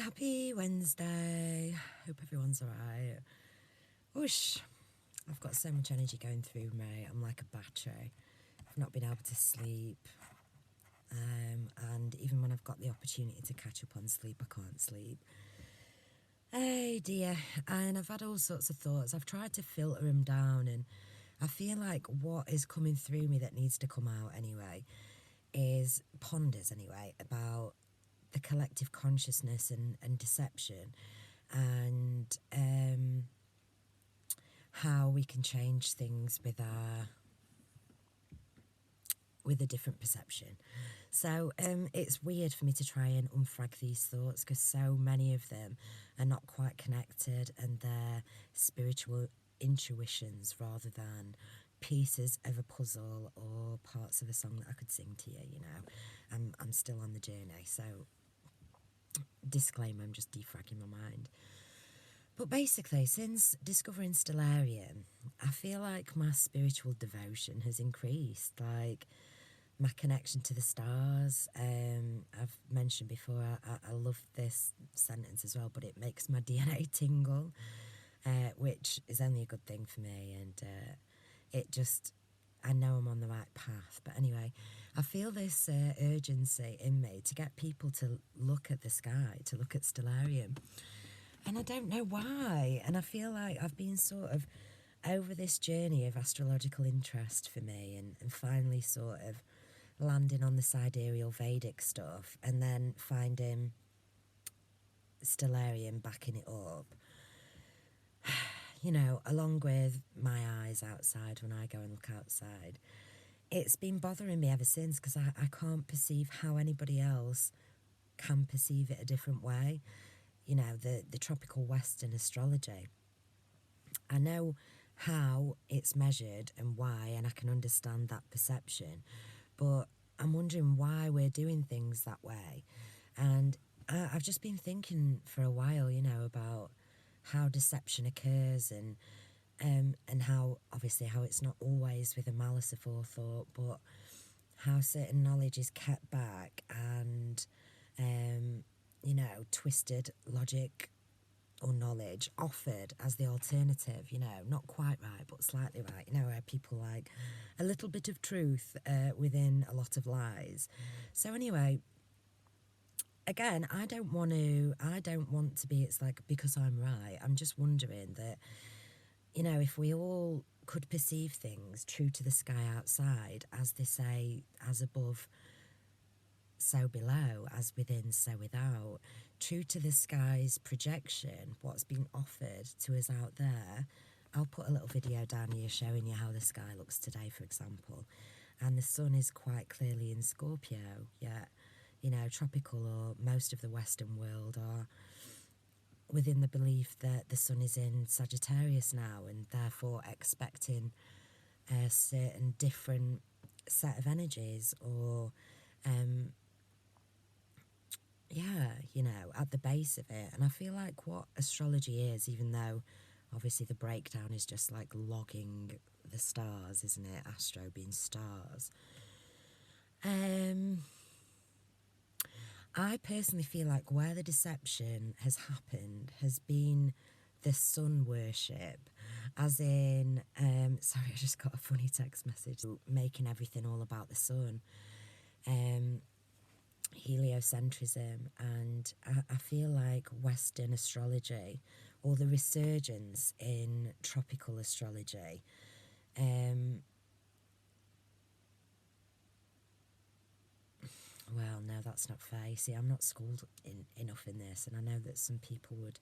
Happy Wednesday. Hope everyone's alright. Whoosh. I've got so much energy going through me. I'm like a battery. I've not been able to sleep. And even when I've got the opportunity to catch up on sleep, I can't sleep. Hey dear. And I've had all sorts of thoughts. I've tried to filter them down, and I feel like what is coming through me that needs to come out anyway is ponders anyway about the collective consciousness and deception, and how we can change things with a different perception. So it's weird for me to try and unfrag these thoughts because so many of them are not quite connected, and they're spiritual intuitions rather than pieces of a puzzle or parts of a song that I could sing to you. You know, I'm still on the journey, so disclaimer, I'm just defragging my mind. But basically, since discovering Stellarium, I feel like my spiritual devotion has increased, like my connection to the stars. I've mentioned before, I love this sentence as well, but it makes my DNA tingle, which is only a good thing for me, and I know I'm on the right path. But anyway, I feel this urgency in me to get people to look at the sky, to look at Stellarium. And I don't know why. And I feel like I've been sort of over this journey of astrological interest for me, and finally sort of landing on the sidereal Vedic stuff, and then finding Stellarium backing it up. You know, along with my eyes outside when I go and look outside. It's been bothering me ever since because I can't perceive how anybody else can perceive it a different way. You know, the tropical Western astrology. I know how it's measured and why, and I can understand that perception, but I'm wondering why we're doing things that way. And I've just been thinking for a while, you know, about how deception occurs, and how, obviously, how it's not always with a malice aforethought, but how certain knowledge is kept back, and you know, twisted logic or knowledge offered as the alternative, you know, not quite right, but slightly right, you know, where people like a little bit of truth within a lot of lies. So anyway, again, I don't want to be, it's like, because I'm right. I'm just wondering that, you know, if we all could perceive things true to the sky outside, as they say, as above, so below, as within, so without, true to the sky's projection, what's being offered to us out there. I'll put a little video down here showing you how the sky looks today, for example. And the sun is quite clearly in Scorpio, yet, you know, tropical or most of the Western world are within the belief that the sun is in Sagittarius now, and therefore expecting a certain different set of energies, or yeah, you know, at the base of it. And I feel like what astrology is, even though obviously the breakdown is just like logging the stars, isn't it? Astro being stars. I personally feel like where the deception has happened has been the sun worship, as in, sorry, I just got a funny text message, making everything all about the sun. Heliocentrism, and I feel like Western astrology, or the resurgence in tropical astrology, well, no, that's not fair. You see, I'm not schooled enough in this, and I know that some people would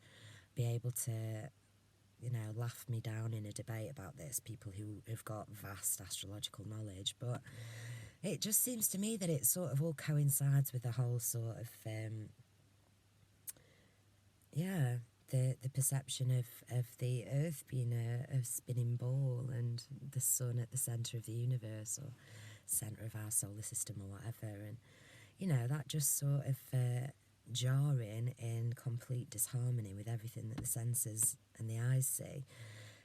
be able to, you know, laugh me down in a debate about this, people who have got vast astrological knowledge, but it just seems to me that it sort of all coincides with the whole sort of, the perception of the Earth being a spinning ball, and the sun at the centre of the universe, or centre of our solar system, or whatever. And, you know, that just sort of jarring in complete disharmony with everything that the senses and the eyes see.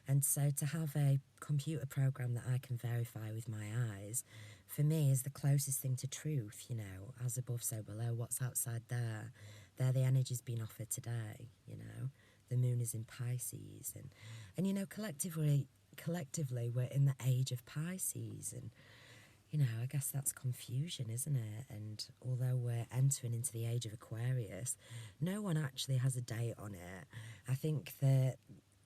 And so to have a computer program that I can verify with my eyes, for me, is the closest thing to truth, you know, as above, so below. What's outside there they're the energies being offered today, you know. The moon is in Pisces, and you know, collectively we're in the age of Pisces, and you know, I guess that's confusion, isn't it? And although we're entering into the age of Aquarius, no one actually has a date on it. I think that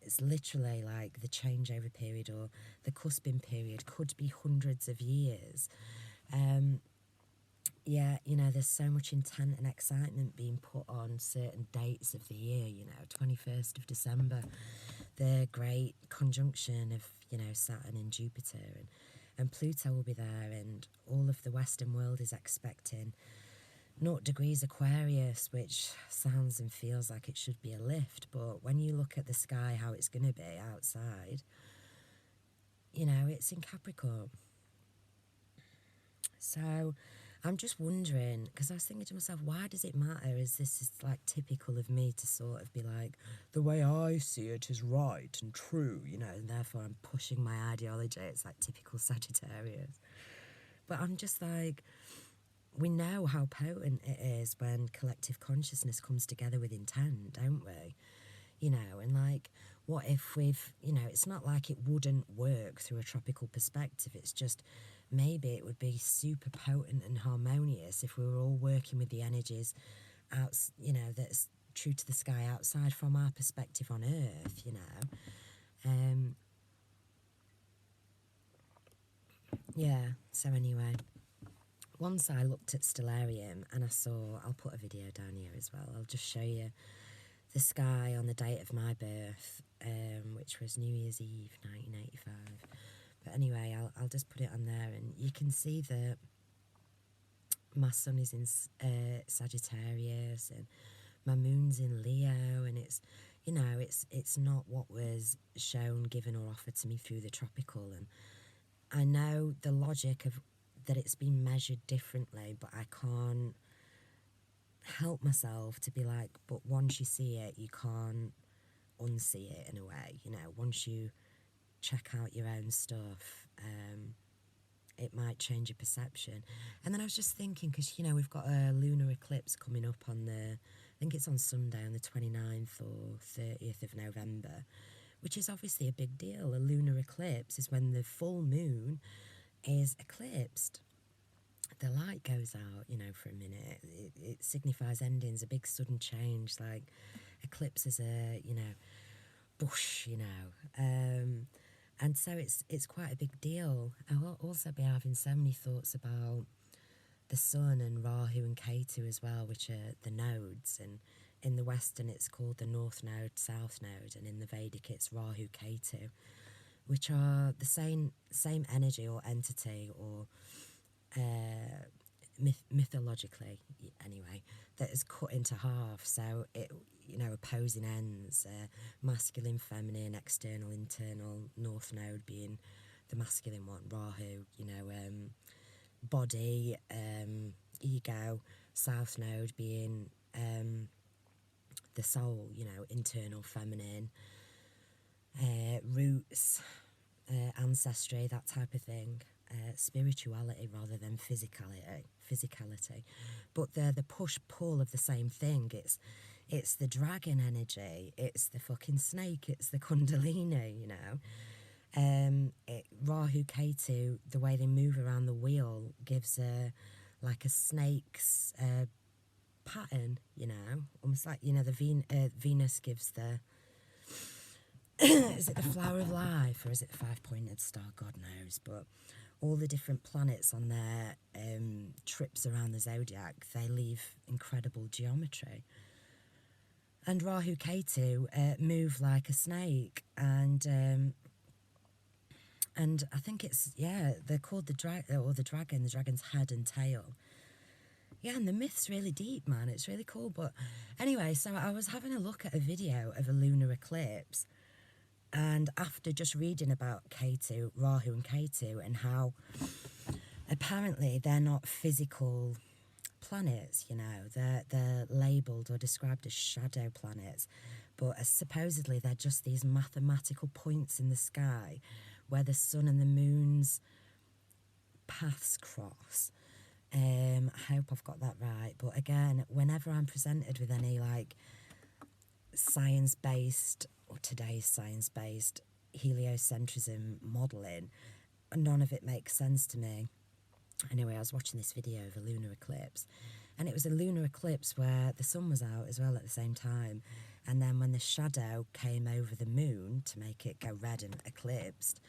it's literally like the changeover period or the cusping period could be hundreds of years. Yeah, you know, there's so much intent and excitement being put on certain dates of the year, you know, 21st of December, the great conjunction of, you know, Saturn and Jupiter, and Pluto will be there, and all of the Western world is expecting 0 degrees Aquarius, which sounds and feels like it should be a lift, but when you look at the sky, how it's going to be outside, you know, it's in Capricorn. So I'm just wondering, because I was thinking to myself, why does it matter? Is this like typical of me to sort of be like, the way I see it is right and true, you know, and therefore I'm pushing my ideology. It's like typical Sagittarius. But I'm just like, we know how potent it is when collective consciousness comes together with intent, don't we? You know, and like, what if we've, you know, it's not like it wouldn't work through a tropical perspective. It's just maybe it would be super potent and harmonious if we were all working with the energies out, you know, that's true to the sky outside from our perspective on Earth, you know. Yeah, so anyway, once I looked at Stellarium and I saw, I'll put a video down here as well, I'll just show you the sky on the date of my birth, which was New Year's Eve 1985. But anyway, I'll just put it on there, and you can see that my sun is in Sagittarius and my moon's in Leo, and it's, you know, it's not what was shown, given or offered to me through the tropical. And I know the logic of that it's been measured differently, but I can't help myself to be like, but once you see it, you can't unsee it in a way, you know. Once you check out your own stuff, it might change your perception. And then I was just thinking, because, you know, we've got a lunar eclipse coming up on I think it's on Sunday, on the 29th or 30th of November, which is obviously a big deal. A lunar eclipse is when the full moon is eclipsed. The light goes out, you know, for a minute. It signifies endings, a big sudden change. Like, eclipses are, you know, bush, you know. And so it's quite a big deal. I'll also be having so many thoughts about the sun and Rahu and Ketu as well, which are the nodes. And in the Western, it's called the North Node, South Node, and in the Vedic, it's Rahu, Ketu, which are the same energy or entity, or mythologically, anyway, that is cut into half. So it, you know, opposing ends, masculine, feminine, external, internal, North Node being the masculine one, Rahu, you know, body, ego, South Node being the soul, you know, internal, feminine, roots, ancestry, that type of thing. Spirituality rather than physicality, but they're the push-pull of the same thing. It's the dragon energy, it's the fucking snake, it's the kundalini, you know. Rahu Ketu, the way they move around the wheel gives like a snake's pattern, you know, almost like, you know, the Venus gives the is it the flower of life, or is it the 5-pointed star? God knows. But all the different planets on their trips around the zodiac, they leave incredible geometry. And Rahu Ketu move like a snake, and I think it's, yeah, they're called the dragon's head and tail. Yeah, and the myth's really deep, man. It's really cool. But anyway, so I was having a look at a video of a lunar eclipse, and after just reading about Ketu, Rahu and Ketu, and how apparently they're not physical planets, you know, they're labelled or described as shadow planets, but supposedly they're just these mathematical points in the sky where the sun and the moon's paths cross. I hope I've got that right. But again, whenever I'm presented with any like science-based or today's science-based heliocentrism modelling, none of it makes sense to me. Anyway, I was watching this video of a lunar eclipse, and it was a lunar eclipse where the sun was out as well at the same time, and then when the shadow came over the moon to make it go red and eclipsed,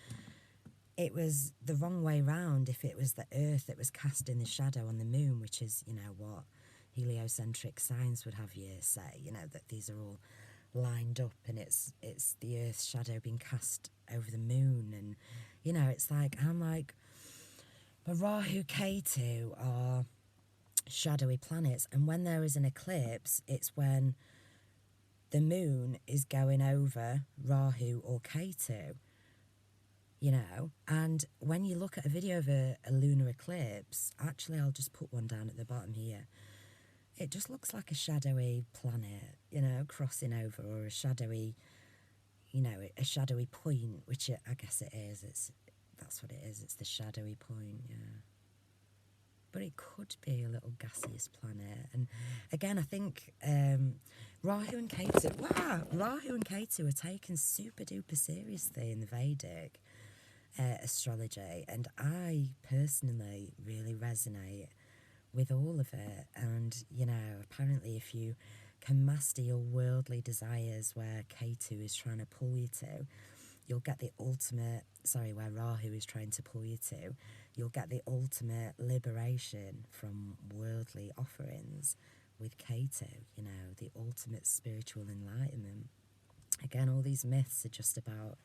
it was the wrong way round if it was the Earth that was casting the shadow on the moon, which is, you know, what heliocentric science would have you say, you know, that these are all lined up and it's the Earth's shadow being cast over the moon. And, you know, it's like, I'm like, but Rahu, Ketu are shadowy planets, and when there is an eclipse, it's when the moon is going over Rahu or Ketu, you know. And when you look at a video of a lunar eclipse, actually I'll just put one down at the bottom here, it just looks like a shadowy planet, you know, crossing over, or a shadowy, you know, a shadowy point, which I guess it is. That's what it is, it's the shadowy point, yeah. But it could be a little gaseous planet. And again, I think Rahu and Ketu are taken super duper seriously in the Vedic astrology, and I personally really resonate with all of it. And, you know, apparently if you can master your worldly desires where Ketu is trying to pull you to, you'll get the ultimate, where Rahu is trying to pull you to, you'll get the ultimate liberation from worldly offerings with Ketu, you know, the ultimate spiritual enlightenment. Again, all these myths are just about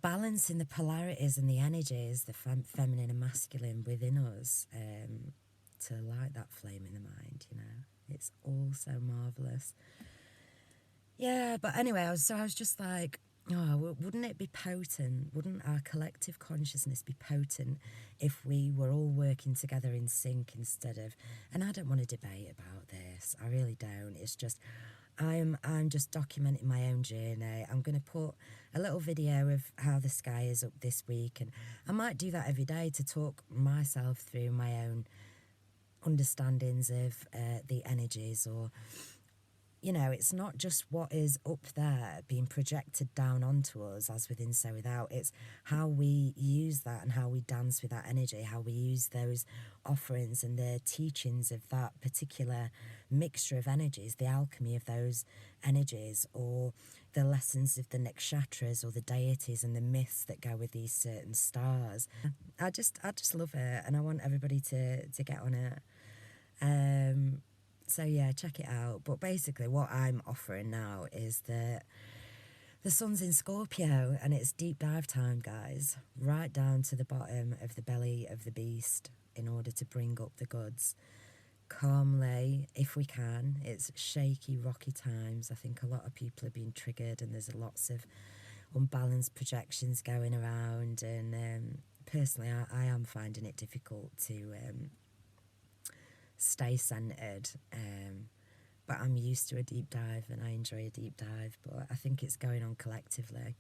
balancing the polarities and the energies, the feminine and masculine within us, to light that flame in the mind, you know. It's all so marvellous. Yeah, but anyway, I was just like, oh, wouldn't it be potent? Wouldn't our collective consciousness be potent if we were all working together in sync instead of... And I don't want to debate about this. I really don't. It's just, I'm just documenting my own journey. I'm going to put a little video of how the sky is up this week, and I might do that every day to talk myself through my own understandings of the energies, or... You know, it's not just what is up there being projected down onto us as within, so without. It's how we use that and how we dance with that energy, how we use those offerings and the teachings of that particular mixture of energies, the alchemy of those energies, or the lessons of the nakshatras or the deities and the myths that go with these certain stars. I just love it, and I want everybody to get on it. So yeah, check it out. But basically what I'm offering now is that the sun's in Scorpio and it's deep dive time, guys. Right down to the bottom of the belly of the beast in order to bring up the goods. Calmly, if we can. It's shaky, rocky times. I think a lot of people are being triggered, and there's lots of unbalanced projections going around. And personally, I am finding it difficult to... stay centered, but I'm used to a deep dive and I enjoy a deep dive, but I think it's going on collectively.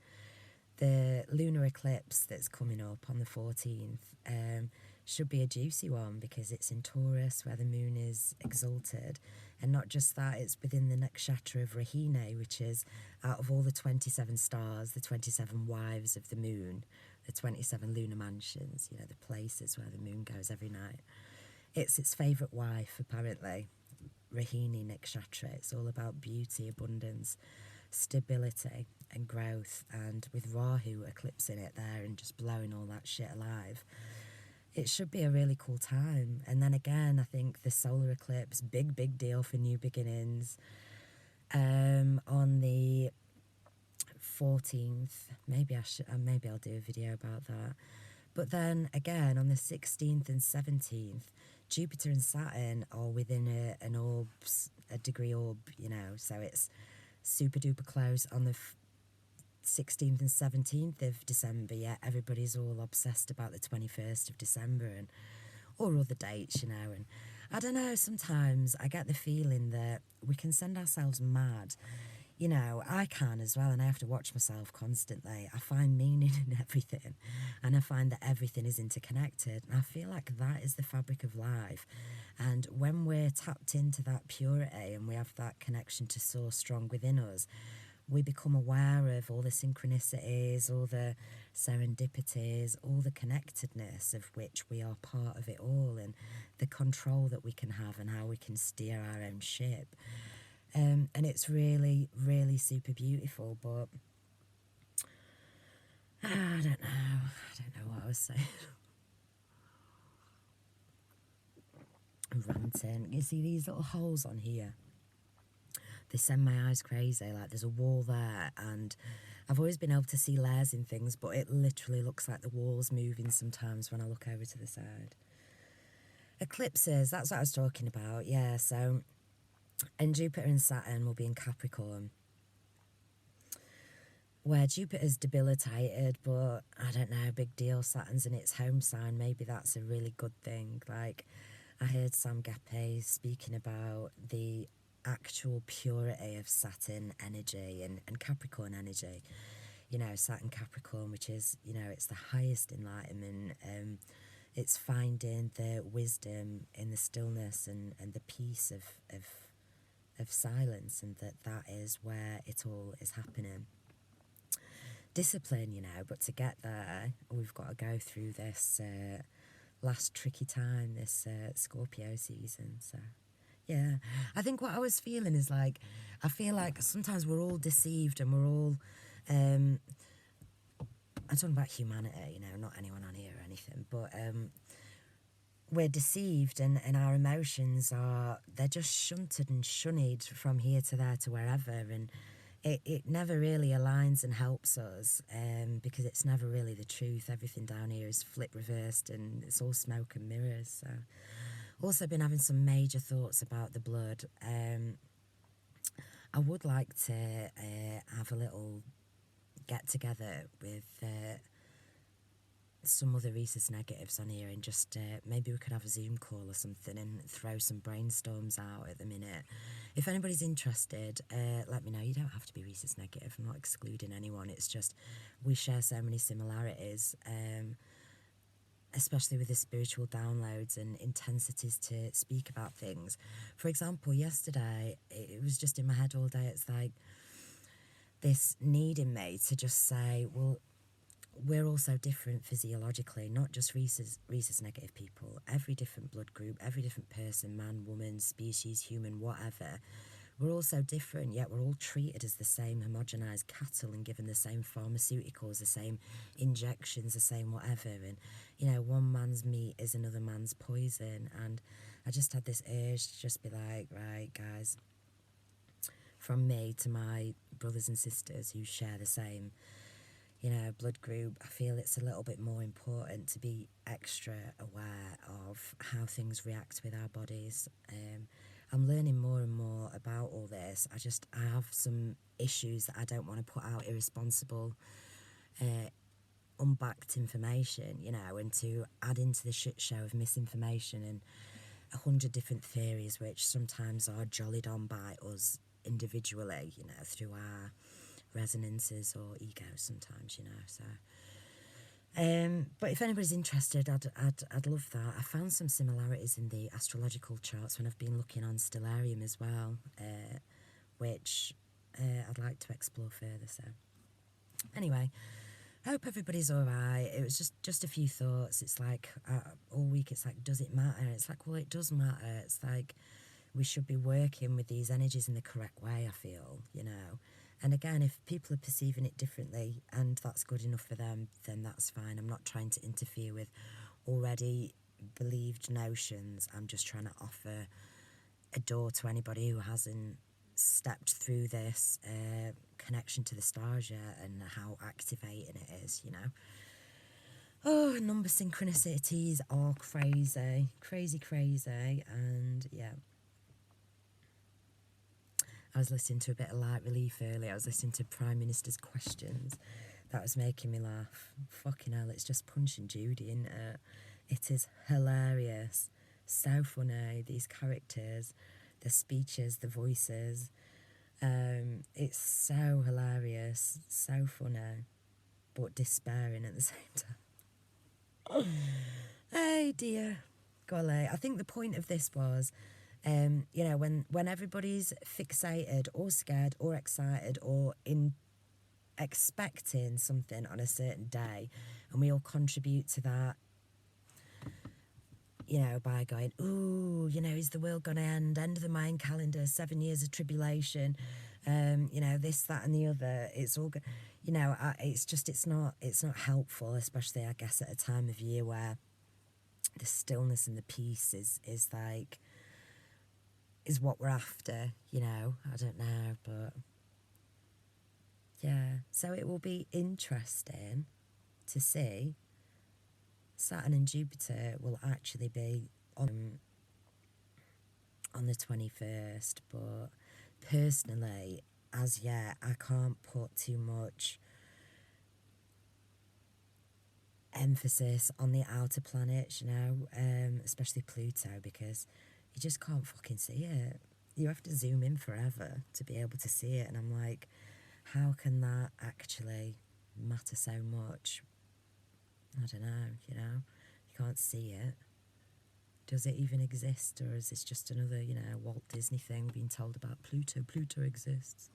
The lunar eclipse that's coming up on the 14th should be a juicy one, because it's in Taurus where the moon is exalted, and not just that, it's within the nakshatra of Rahine, which is, out of all the 27 stars, the 27 wives of the moon, the 27 lunar mansions, you know, the places where the moon goes every night. It's its favourite wife, apparently, Rahini Nakshatra. It's all about beauty, abundance, stability and growth. And with Rahu eclipsing it there and just blowing all that shit alive, it should be a really cool time. And then again, I think the solar eclipse, big deal for new beginnings. On the 14th, maybe I'll do a video about that. But then again, on the 16th and 17th, Jupiter and Saturn are within an orb's, a degree orb, you know, so it's super duper close on the 16th and 17th of December. Yeah, everybody's all obsessed about the 21st of December and or other dates, you know. And I don't know, sometimes I get the feeling that we can send ourselves mad you know, I can as well, and I have to watch myself constantly. I find meaning in everything, and I find that everything is interconnected, and I feel like that is the fabric of life. And when we're tapped into that purity and we have that connection to source strong within us, we become aware of all the synchronicities, all the serendipities, all the connectedness of which we are part of it all, and the control that we can have and how we can steer our own ship. And it's really, really super beautiful, but I don't know. I don't know what I was saying. I'm ranting. You see these little holes on here? They send my eyes crazy. Like, there's a wall there, and I've always been able to see layers in things, but it literally looks like the wall's moving sometimes when I look over to the side. Eclipses, that's what I was talking about. Yeah, so, and Jupiter and Saturn will be in Capricorn, where Jupiter's debilitated, but I don't know, big deal. Saturn's in its home sign. Maybe that's a really good thing. Like, I heard Sam Gappe speaking about the actual purity of Saturn energy and Capricorn energy. You know, Saturn Capricorn, which is, you know, it's the highest enlightenment. It's finding the wisdom in the stillness and the peace of silence, and that is where it all is happening. Discipline, you know, but to get there, we've got to go through this last tricky time, this Scorpio season. So, yeah, I think what I was feeling is like, I feel like sometimes we're all deceived and we're all, I'm talking about humanity, you know, not anyone on here or anything, but we're deceived, and our emotions they're just shunted and shunned from here to there to wherever, and it never really aligns and helps us, because it's never really the truth. Everything down here is flip reversed, and it's all smoke and mirrors. So, also been having some major thoughts about the blood. I would like to have a little get together with some other rhesus negatives on here, and just maybe we could have a Zoom call or something and throw some brainstorms out at the minute. If anybody's interested, let me know. You don't have to be rhesus negative. I'm not excluding anyone. It's just we share so many similarities, especially with the spiritual downloads and intensities to speak about things. For example, yesterday, it was just in my head all day. It's like this need in me to just say, well, we're all so different physiologically, not just rhesus negative people. Every different blood group, every different person, man, woman, species, human, whatever. We're all so different, yet we're all treated as the same homogenized cattle and given the same pharmaceuticals, the same injections, the same whatever. And, you know, one man's meat is another man's poison. And I just had this urge to just be like, right, guys, from me to my brothers and sisters who share the same, you know, blood group, I feel it's a little bit more important to be extra aware of how things react with our bodies. I'm learning more and more about all this. I have some issues that I don't want to put out irresponsible, unbacked information, you know, and to add into the shit show of misinformation and 100 different theories, which sometimes are jollied on by us individually, you know, through our resonances or egos sometimes, you know. So but if anybody's interested, I'd love that. I found some similarities in the astrological charts when I've been looking on Stellarium as well, which I'd like to explore further. So anyway, I hope everybody's all right. It was just a few thoughts. It's like all week it's like, does it matter? It's like, well, it does matter. It's like we should be working with these energies in the correct way, I feel, you know. And again, if people are perceiving it differently and that's good enough for them, then that's fine. I'm not trying to interfere with already believed notions. I'm just trying to offer a door to anybody who hasn't stepped through this connection to the stars yet, and how activating it is, you know. Oh, number synchronicities are crazy, crazy, and yeah. I was listening to a bit of Light Relief earlier. I was listening to Prime Minister's questions. That was making me laugh. Fucking hell, it's just Punch and Judy, isn't it? It is hilarious. So funny, these characters, the speeches, the voices. It's so hilarious, so funny, but despairing at the same time. Oh dear, golly. I think the point of this was, you know, when everybody's fixated or scared or excited or expecting something on a certain day, and we all contribute to that, you know, by going, ooh, you know, is the world going to end of the Mayan calendar, 7 years of tribulation, you know, this, that and the other. It's all, you know, it's not helpful, especially, I guess, at a time of year where the stillness and the peace is what we're after, you know. I don't know, but yeah. So it will be interesting to see. Saturn and Jupiter will actually be on the 21st, but personally, as yet, I can't put too much emphasis on the outer planets, you know, especially Pluto, because you just can't fucking see it. You have to zoom in forever to be able to see it, and I'm like, how can that actually matter so much? I don't know, you know, you can't see it. Does it even exist, or is this just another, you know, Walt Disney thing being told about Pluto? Pluto exists.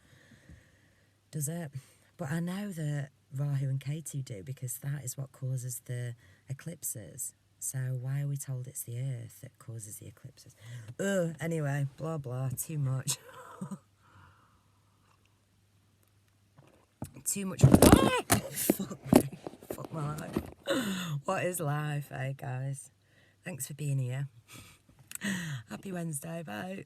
Does it? But I know that Rahu and Ketu do, because that is what causes the eclipses. So why are we told it's the Earth that causes the eclipses? Anyway, blah, blah, too much. Too much. Fuck me. Fuck my life. What is life, eh, guys? Thanks for being here. Happy Wednesday, bye.